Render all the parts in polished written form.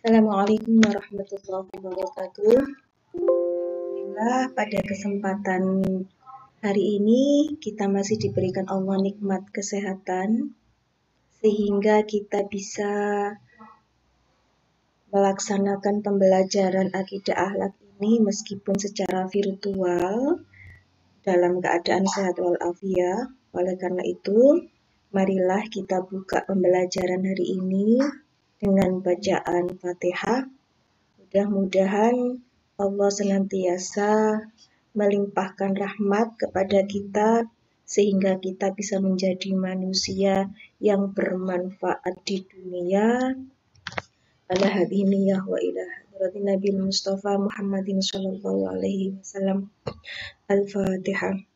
Assalamualaikum warahmatullahi wabarakatuh. Alhamdulillah, pada kesempatan hari ini kita masih diberikan Allah nikmat kesehatan sehingga kita bisa melaksanakan pembelajaran akidah akhlak ini meskipun secara virtual dalam keadaan sehat walafiat. Oleh karena itu, marilah kita buka pembelajaran hari ini dengan bacaan Fatihah. Mudah-mudahan Allah senantiasa melimpahkan rahmat kepada kita sehingga kita bisa menjadi manusia yang bermanfaat di dunia. Ala hadhihi niyyah wa ila hadratin Nabil Mustafa Muhammadin sallallahu alaihi wasallam. Al-Fatihah.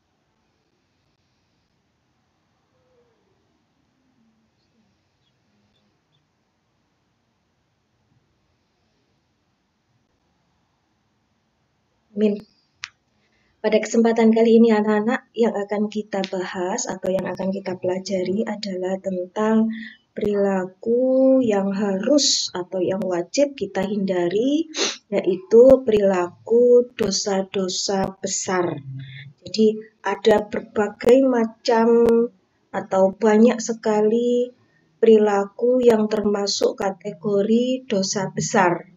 Amin. Pada kesempatan kali ini anak-anak yang akan kita bahas atau yang akan kita pelajari adalah tentang perilaku yang harus atau yang wajib kita hindari, yaitu perilaku dosa-dosa besar. Jadi ada berbagai macam atau banyak sekali perilaku yang termasuk kategori dosa besar.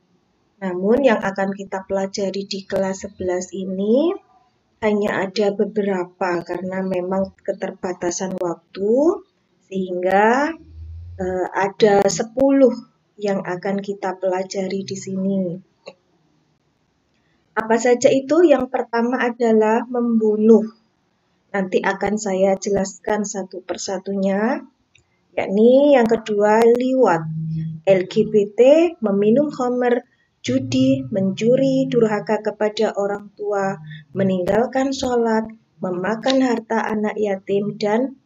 Namun yang akan kita pelajari di kelas 11 ini hanya ada beberapa karena memang keterbatasan waktu, sehingga ada 10 yang akan kita pelajari di sini. Apa saja itu? Yang pertama adalah membunuh. Nanti akan saya jelaskan satu persatunya. Yakni yang kedua liwat, LGBT, meminum khamr, judi, mencuri, durhaka kepada orang tua, meninggalkan sholat, memakan harta anak yatim, dan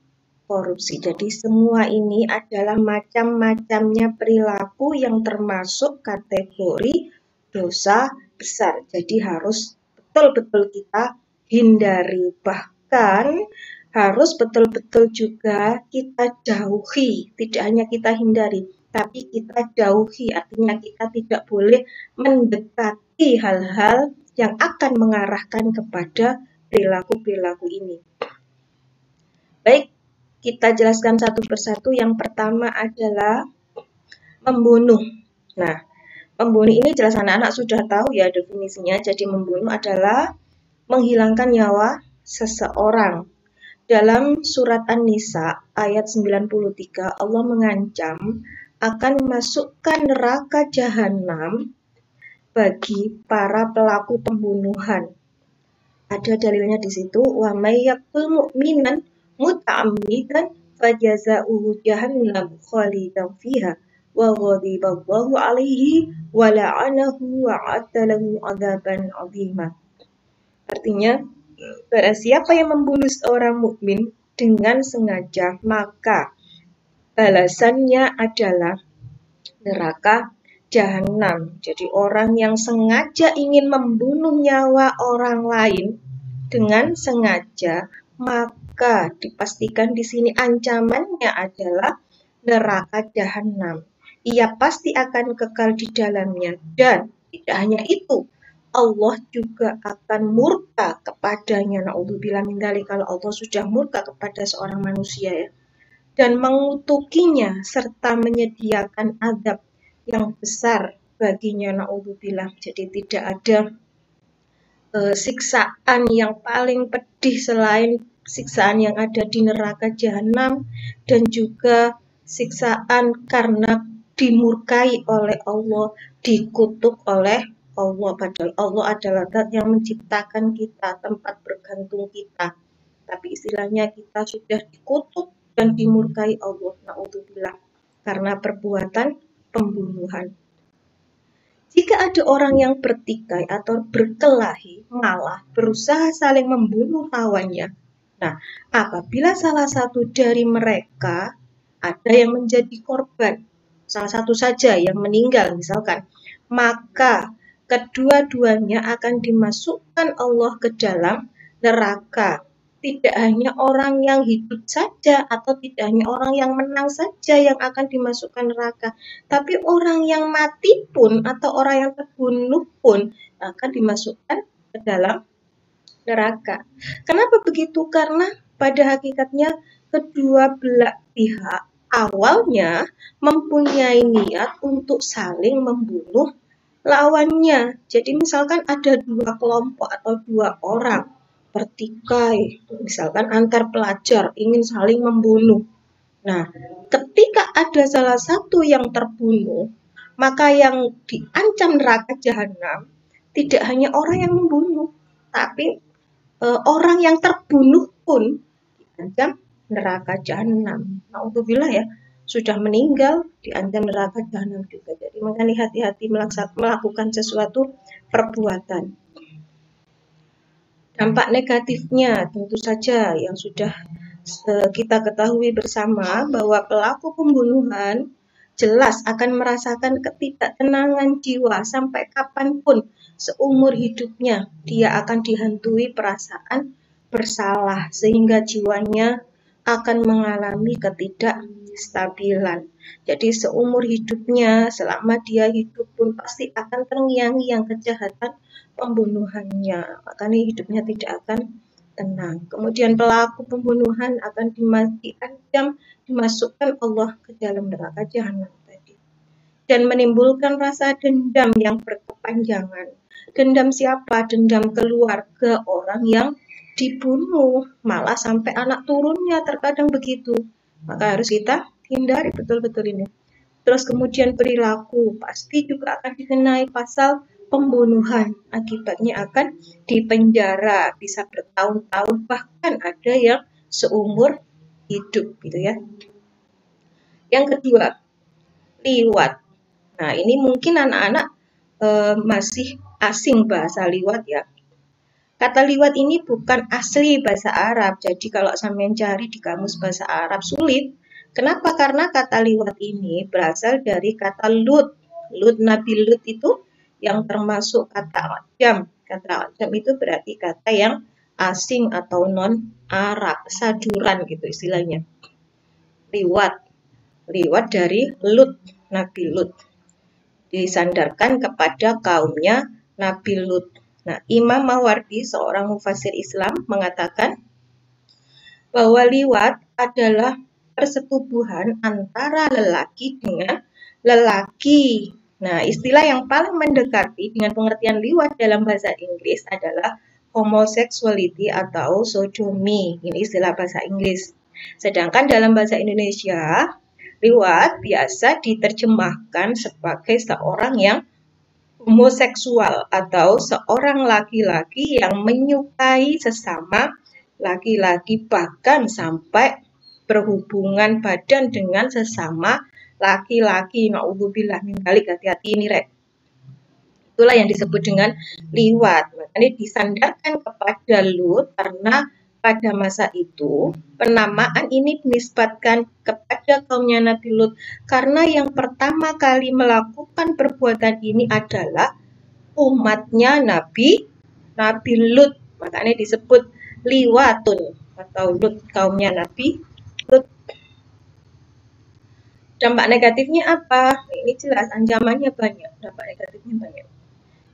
korupsi. Jadi semua ini adalah macam-macamnya perilaku yang termasuk kategori dosa besar. Jadi harus betul-betul kita hindari. Bahkan harus betul-betul juga kita jauhi. Tidak hanya kita hindari, tapi kita jauhi. Artinya kita tidak boleh mendekati hal-hal yang akan mengarahkan kepada perilaku-perilaku ini. Baik, kita jelaskan satu persatu. Yang pertama adalah membunuh. Nah, membunuh ini jelas anak-anak sudah tahu ya definisinya. Jadi membunuh adalah menghilangkan nyawa seseorang. Dalam surat An-Nisa ayat 93, Allah mengancam akan memasukkan neraka jahanam bagi para pelaku pembunuhan. Ada dalilnya di situ, wa may yaqtul mu'minan muta'ammidan fajaza'uhu jahannam khalidan fiha wa ghadiballahu alaihi wa la'anahu wa a'talahu 'adzaban 'azima. Artinya, barang siapa yang membunuh seorang mukmin dengan sengaja, maka balasannya adalah neraka jahanam. Jadi orang yang sengaja ingin membunuh nyawa orang lain dengan sengaja, maka dipastikan di sini ancamannya adalah neraka jahanam. Ia pasti akan kekal di dalamnya. Dan tidak hanya itu, Allah juga akan murka kepadanya. Na'udzubillah min dzalik, kalau Allah sudah murka kepada seorang manusia ya, dan mengutukinya serta menyediakan azab yang besar baginya. Na'udzubillah. Jadi tidak ada siksaan yang paling pedih selain siksaan yang ada di neraka jahanam, dan juga siksaan karena dimurkai oleh Allah, dikutuk oleh Allah. Padahal Allah adalah zat yang menciptakan kita, tempat bergantung kita. Tapi istilahnya kita sudah dikutuk dan dimurkai Allah. Na'udzubillah. Karena perbuatan pembunuhan. Jika ada orang yang bertikai atau berkelahi, malah berusaha saling membunuh lawannya. Nah, apabila salah satu dari mereka ada yang menjadi korban, salah satu saja yang meninggal misalkan, maka kedua-duanya akan dimasukkan Allah ke dalam neraka tidak hanya orang yang hidup saja atau tidak hanya orang yang menang saja yang akan dimasukkan neraka, tapi orang yang mati pun atau orang yang terbunuh pun akan dimasukkan ke dalam neraka. Kenapa begitu? Karena pada hakikatnya kedua belah pihak awalnya mempunyai niat untuk saling membunuh lawannya. Jadi misalkan ada dua kelompok atau dua orang bertikai, misalkan antar pelajar ingin saling membunuh. Nah, ketika ada salah satu yang terbunuh, maka yang diancam neraka jahanam tidak hanya orang yang membunuh, tapi orang yang terbunuh pun diancam neraka jahanam. Naudzubillah ya, sudah meninggal diancam neraka jahanam juga. Jadi makanya hati-hati melakukan sesuatu perbuatan. Dampak negatifnya tentu saja yang sudah kita ketahui bersama bahwa pelaku pembunuhan jelas akan merasakan ketidaktenangan jiwa sampai kapanpun seumur hidupnya. Dia akan dihantui perasaan bersalah sehingga jiwanya akan mengalami ketidakstabilan. Jadi seumur hidupnya, selama dia hidup pun pasti akan terngiang-ngiang kejahatan pembunuhannya. Makanya hidupnya tidak akan tenang. Kemudian pelaku pembunuhan akan diancam dimasukkan Allah ke dalam neraka jahanam tadi. Dan menimbulkan rasa dendam yang berkepanjangan. Dendam siapa? Dendam keluarga orang yang dibunuh. Malah sampai anak turunnya terkadang begitu. Maka harus kita hindari betul-betul ini. Terus kemudian perilaku pasti juga akan dikenai pasal pembunuhan. Akibatnya akan dipenjara bisa bertahun-tahun, bahkan ada yang seumur hidup gitu ya. Yang kedua, liwat. Nah, ini mungkin anak-anak masih asing bahasa liwat ya. Kata liwat ini bukan asli bahasa Arab. Jadi kalau sampean cari di kamus bahasa Arab sulit. Kenapa? Karena kata liwat ini berasal dari kata lut. Lut, Nabi Lut itu yang termasuk kata ajam. Kata ajam itu berarti kata yang asing atau non-Arab, saduran gitu istilahnya. Liwat. Liwat dari Lut, Nabi Lut. Disandarkan kepada kaumnya Nabi Lut. Nah, Imam Mawardi, seorang mufassir Islam, mengatakan bahwa liwat adalah persetubuhan antara lelaki dengan lelaki. Nah, istilah yang paling mendekati dengan pengertian liwat dalam bahasa Inggris adalah homosexuality atau sodomy. Ini istilah bahasa Inggris. Sedangkan dalam bahasa Indonesia, liwat biasa diterjemahkan sebagai seorang yang homoseksual atau seorang laki-laki yang menyukai sesama laki-laki, bahkan sampai berhubungan badan dengan sesama laki-laki. Naudzubillah min dzalik, hati-hati ini rek. Itulah yang disebut dengan liwat. Makanya disandarkan kepada Lut karena pada masa itu penamaan ini dinisbatkan kepada kaumnya Nabi Lut karena yang pertama kali melakukan perbuatan ini adalah umatnya Nabi Lut. Makanya disebut liwatun atau Lut, kaumnya Nabi Lut. Dampak negatifnya apa? Ini jelas, ancamannya banyak, dampak negatifnya banyak.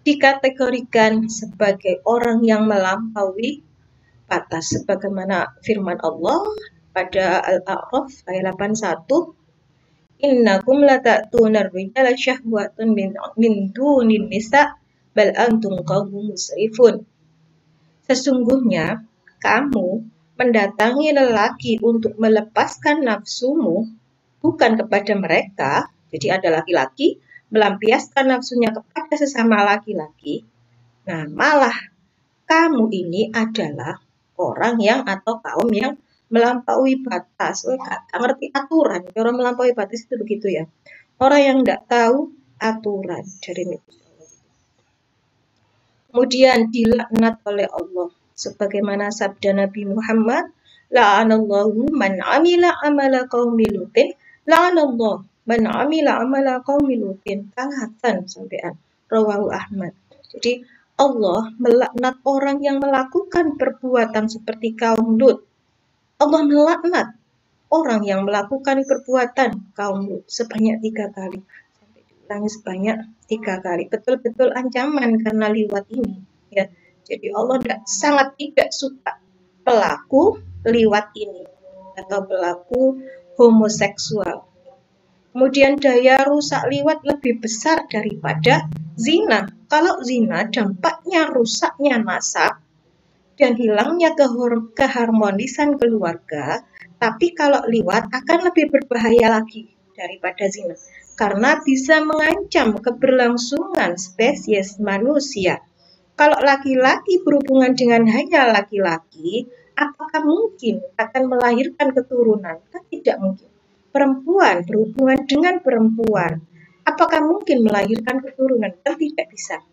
Dikategorikan sebagai orang yang melampaui batas sebagaimana firman Allah pada Al-A'raf ayat 81, innakum lata'tunar rijala syahwatun min dunin nisa bal antum qaumun musrifun. Sesungguhnya kamu mendatangi lelaki untuk melepaskan nafsumu bukan kepada mereka, jadi ada laki-laki melampiaskan nafsunya kepada sesama laki-laki. Nah, malah kamu ini adalah orang yang atau kaum yang melampaui batas. Gak ngerti aturan. Orang melampaui batas itu begitu ya. Orang yang nggak tahu aturan dari Nabi. Kemudian dilaknat oleh Allah. Sebagaimana sabda Nabi Muhammad, la'anallahu man amila amala qaumi lutin, la'anallahu man amila amala qaumi lutin. Kalatan sampean. Rawahu Ahmad. Jadi Allah melaknat orang yang melakukan perbuatan seperti kaum Lut. Allah melaknat orang yang melakukan perbuatan kaum Lut sebanyak 3 kali. Sampai diulangi sebanyak 3 kali. Betul-betul ancaman karena liwat ini. Ya. Jadi Allah sangat tidak suka pelaku liwat ini atau pelaku homoseksual. Kemudian daya rusak liwat lebih besar daripada zina. Kalau zina dampaknya rusaknya nasab dan hilangnya keharmonisan keluarga, tapi kalau liwat akan lebih berbahaya lagi daripada zina. Karena bisa mengancam keberlangsungan spesies manusia. Kalau laki-laki berhubungan dengan hanya laki-laki, apakah mungkin akan melahirkan keturunan? Kan tidak mungkin. Perempuan berhubungan dengan perempuan, apakah mungkin melahirkan keturunan? Kan tidak bisa.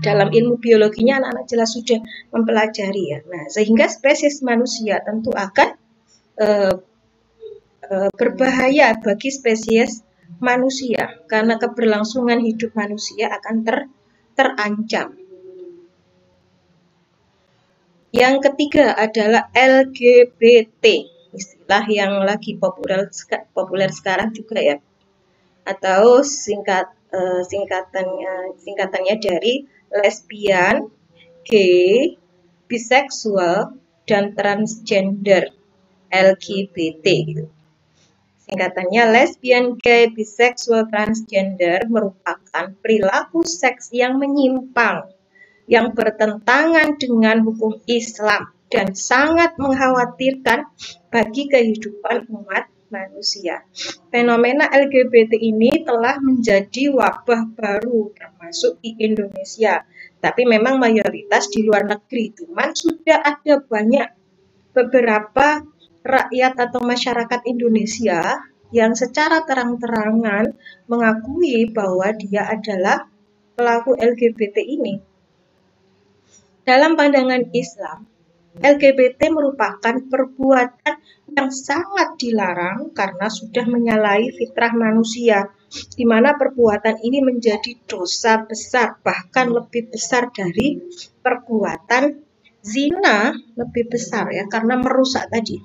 Dalam ilmu biologinya anak-anak jelas sudah mempelajari ya. Nah, sehingga spesies manusia tentu akan berbahaya bagi spesies manusia karena keberlangsungan hidup manusia akan terancam. Yang ketiga adalah LGBT, istilah yang lagi populer sekarang juga ya, atau singkatannya dari lesbian, gay, biseksual, dan transgender, LGBT gitu. Singkatannya lesbian, gay, biseksual, transgender merupakan perilaku seks yang menyimpang, yang bertentangan dengan hukum Islam dan sangat mengkhawatirkan bagi kehidupan umat manusia. Fenomena LGBT ini telah menjadi wabah baru termasuk di Indonesia. Tapi memang mayoritas di luar negeri. Cuman sudah ada banyak beberapa rakyat atau masyarakat Indonesia yang secara terang-terangan mengakui bahwa dia adalah pelaku LGBT ini. Dalam pandangan Islam, LGBT merupakan perbuatan yang sangat dilarang karena sudah menyalahi fitrah manusia, di mana perbuatan ini menjadi dosa besar, bahkan lebih besar dari perbuatan zina, lebih besar ya, karena merusak tadi.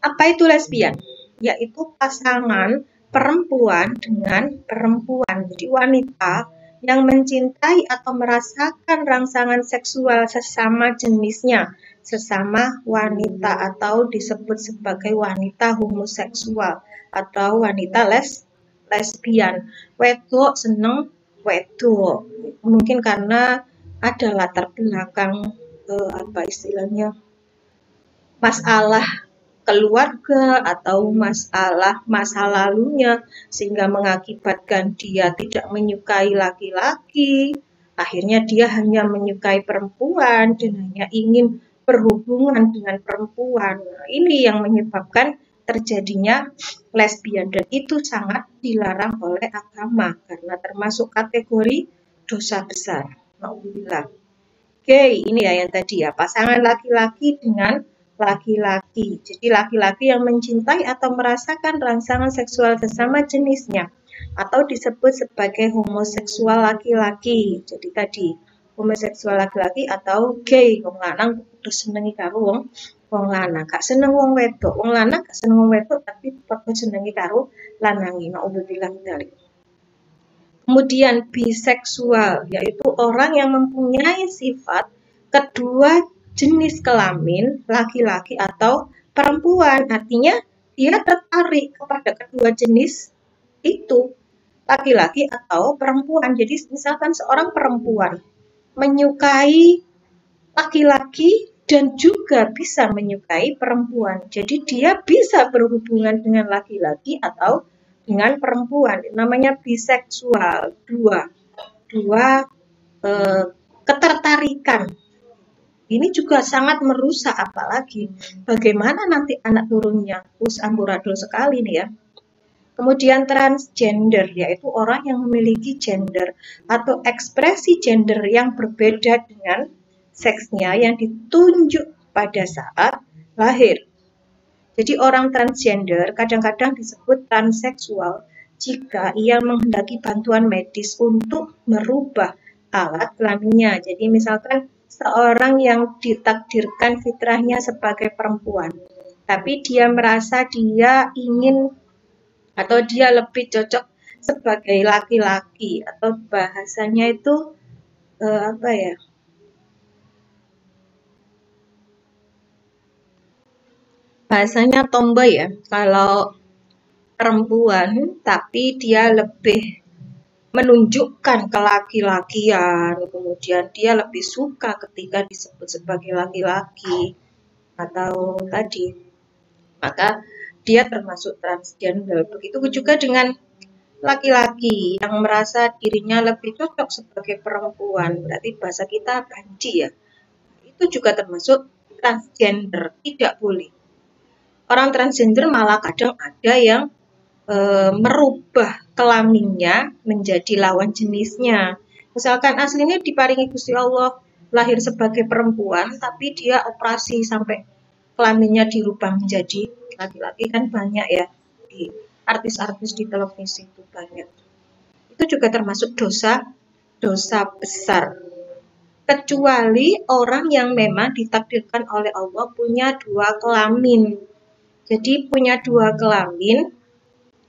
Apa itu lesbian? Yaitu pasangan perempuan dengan perempuan, jadi wanita yang mencintai atau merasakan rangsangan seksual sesama jenisnya, sesama wanita, atau disebut sebagai wanita homoseksual atau wanita lesbian. Wedok seneng wedok, mungkin karena ada latar belakang masalah keluarga atau masalah masa lalunya sehingga mengakibatkan dia tidak menyukai laki-laki. Akhirnya dia hanya menyukai perempuan dan hanya ingin berhubungan dengan perempuan. Nah, ini yang menyebabkan terjadinya lesbian dan itu sangat dilarang oleh agama karena termasuk kategori dosa besar. Alhamdulillah. Gay ini ya yang tadi ya, pasangan laki-laki dengan laki-laki. Jadi laki-laki yang mencintai atau merasakan rangsangan seksual sesama jenisnya atau disebut sebagai homoseksual laki-laki. Jadi tadi homoseksual laki-laki atau gay, wong lanang kudu senengi karo wong lanang, gak seneng wong wedok. Wong lanang gak seneng wong wedok tapi padha senengi karo lanange. Nauzubillah dzalik. Kemudian biseksual yaitu orang yang mempunyai sifat kedua jenis kelamin, laki-laki atau perempuan. Artinya dia tertarik kepada kedua jenis itu, laki-laki atau perempuan. Jadi misalkan seorang perempuan menyukai laki-laki dan juga bisa menyukai perempuan. Jadi dia bisa berhubungan dengan laki-laki atau dengan perempuan. Namanya biseksual, dua ketertarikan. Ini juga sangat merusak, apalagi bagaimana nanti anak turunnya. Amburadul sekali nih ya. Kemudian transgender, yaitu orang yang memiliki gender atau ekspresi gender yang berbeda dengan seksnya yang ditunjuk pada saat lahir. Jadi orang transgender kadang-kadang disebut transseksual jika ia menghendaki bantuan medis untuk merubah alat kelaminnya. Jadi misalkan seorang yang ditakdirkan fitrahnya sebagai perempuan, tapi dia merasa dia ingin atau dia lebih cocok sebagai laki-laki, atau bahasanya itu apa ya? Bahasanya tomboy ya. Kalau perempuan tapi dia lebih menunjukkan kelaki-lakian, kemudian dia lebih suka ketika disebut sebagai laki-laki atau tadi, maka dia termasuk transgender. Begitu juga dengan laki-laki yang merasa dirinya lebih cocok sebagai perempuan, berarti bahasa kita banci ya, itu juga termasuk transgender, tidak boleh. Orang transgender malah kadang ada yang merubah kelaminnya menjadi lawan jenisnya. Misalkan aslinya diparingi Gusti Allah lahir sebagai perempuan, tapi dia operasi sampai kelaminnya dirubah menjadi laki-laki, kan banyak ya di artis-artis di televisi itu banyak. Itu juga termasuk dosa besar. Kecuali orang yang memang ditakdirkan oleh Allah punya dua kelamin. Jadi punya dua kelamin,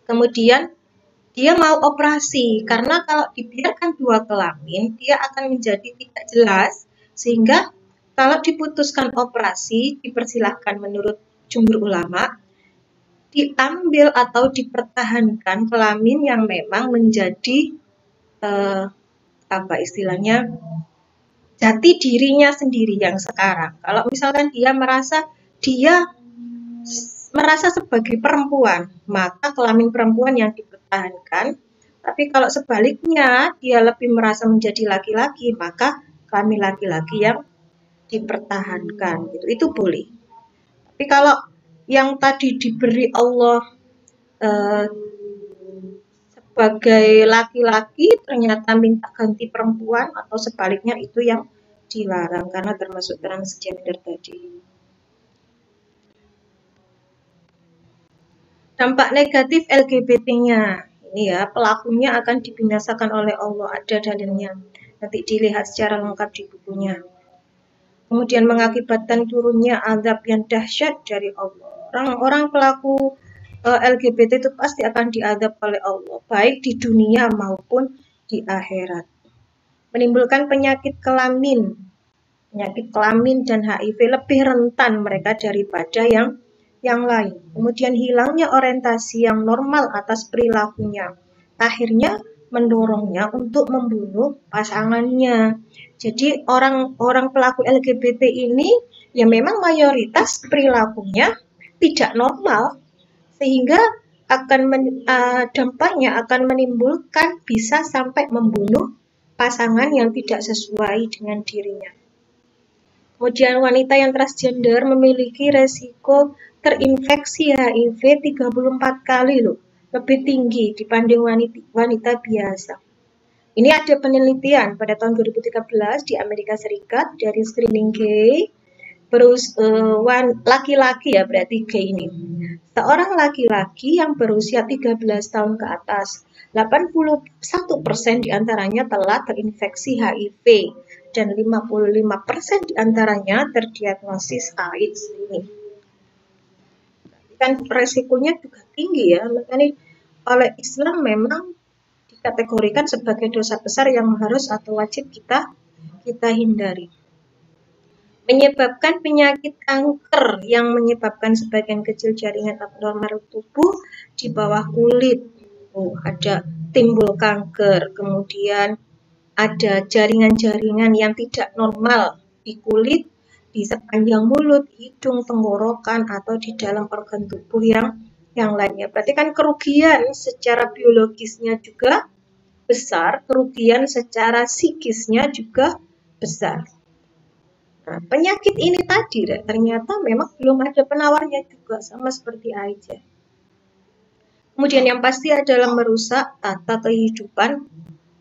kemudian dia mau operasi, karena kalau dibiarkan dua kelamin, dia akan menjadi tidak jelas, sehingga kalau diputuskan operasi, dipersilahkan menurut jumhur ulama, diambil atau dipertahankan kelamin yang memang menjadi apa istilahnya, jati dirinya sendiri yang sekarang. Kalau misalkan dia merasa sebagai perempuan, maka kelamin perempuan yang dipertahankan. Tapi kalau sebaliknya dia lebih merasa menjadi laki-laki, maka kelamin laki-laki yang dipertahankan. Itu boleh. Tapi kalau yang tadi diberi Allah sebagai laki-laki ternyata minta ganti perempuan atau sebaliknya, itu yang dilarang karena termasuk transgender tadi. Dampak negatif LGBT-nya, ini ya, pelakunya akan dibinasakan oleh Allah, ada dalilnya. Nanti dilihat secara lengkap di bukunya. Kemudian mengakibatkan turunnya azab yang dahsyat dari Allah. Orang-orang pelaku LGBT itu pasti akan diazab oleh Allah, baik di dunia maupun di akhirat. Menimbulkan penyakit kelamin dan HIV, lebih rentan mereka daripada yang lain. Kemudian hilangnya orientasi yang normal atas perilakunya, akhirnya mendorongnya untuk membunuh pasangannya. Jadi orang-orang pelaku LGBT ini ya memang mayoritas perilakunya tidak normal, sehingga dampaknya akan menimbulkan bisa sampai membunuh pasangan yang tidak sesuai dengan dirinya. Kemudian wanita yang transgender memiliki resiko terinfeksi HIV 34 kali loh, lebih tinggi dibanding wanita biasa. Ini ada penelitian pada tahun 2013 di Amerika Serikat dari screening gay, laki-laki ya, berarti gay ini. Seorang laki-laki yang berusia 13 tahun ke atas, 81% diantaranya telah terinfeksi HIV dan 55% diantaranya terdiagnosis AIDS ini. Kan resikonya juga tinggi ya, makanya oleh Islam memang dikategorikan sebagai dosa besar yang harus atau wajib kita hindari. Menyebabkan penyakit kanker yang menyebabkan sebagian kecil jaringan abnormal tubuh di bawah kulit. Ada timbul kanker, kemudian ada jaringan-jaringan yang tidak normal di kulit, di sepanjang mulut, hidung, tenggorokan, atau di dalam organ tubuh yang lainnya. Berarti kan kerugian secara biologisnya juga besar, kerugian secara psikisnya juga besar. Nah, penyakit ini tadi ternyata memang belum ada penawarnya juga, sama seperti AIDS. Kemudian yang pasti adalah merusak tata kehidupan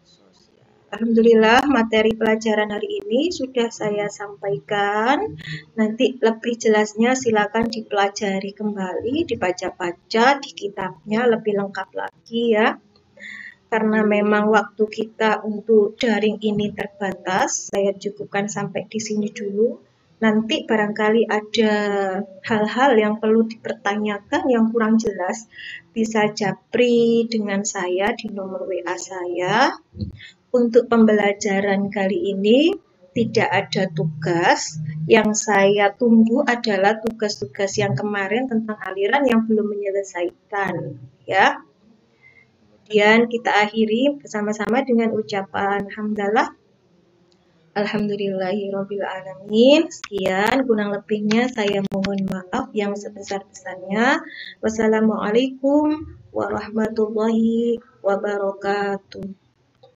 sosial. Alhamdulillah materi pelajaran hari ini sudah saya sampaikan. Nanti lebih jelasnya silakan dipelajari kembali, dibaca-baca di kitabnya lebih lengkap lagi ya. Karena memang waktu kita untuk daring ini terbatas, saya cukupkan sampai di sini dulu. Nanti barangkali ada hal-hal yang perlu dipertanyakan yang kurang jelas, bisa japri dengan saya di nomor WA saya. Untuk pembelajaran kali ini tidak ada tugas. Yang saya tunggu adalah tugas-tugas yang kemarin tentang aliran yang belum menyelesaikan, ya. Kemudian kita akhiri bersama-sama dengan ucapan hamdalah. Alhamdulillahirabbil alamin. Sekian, kurang lebihnya saya mohon maaf yang sebesar-besarnya. Wassalamualaikum warahmatullahi wabarakatuh.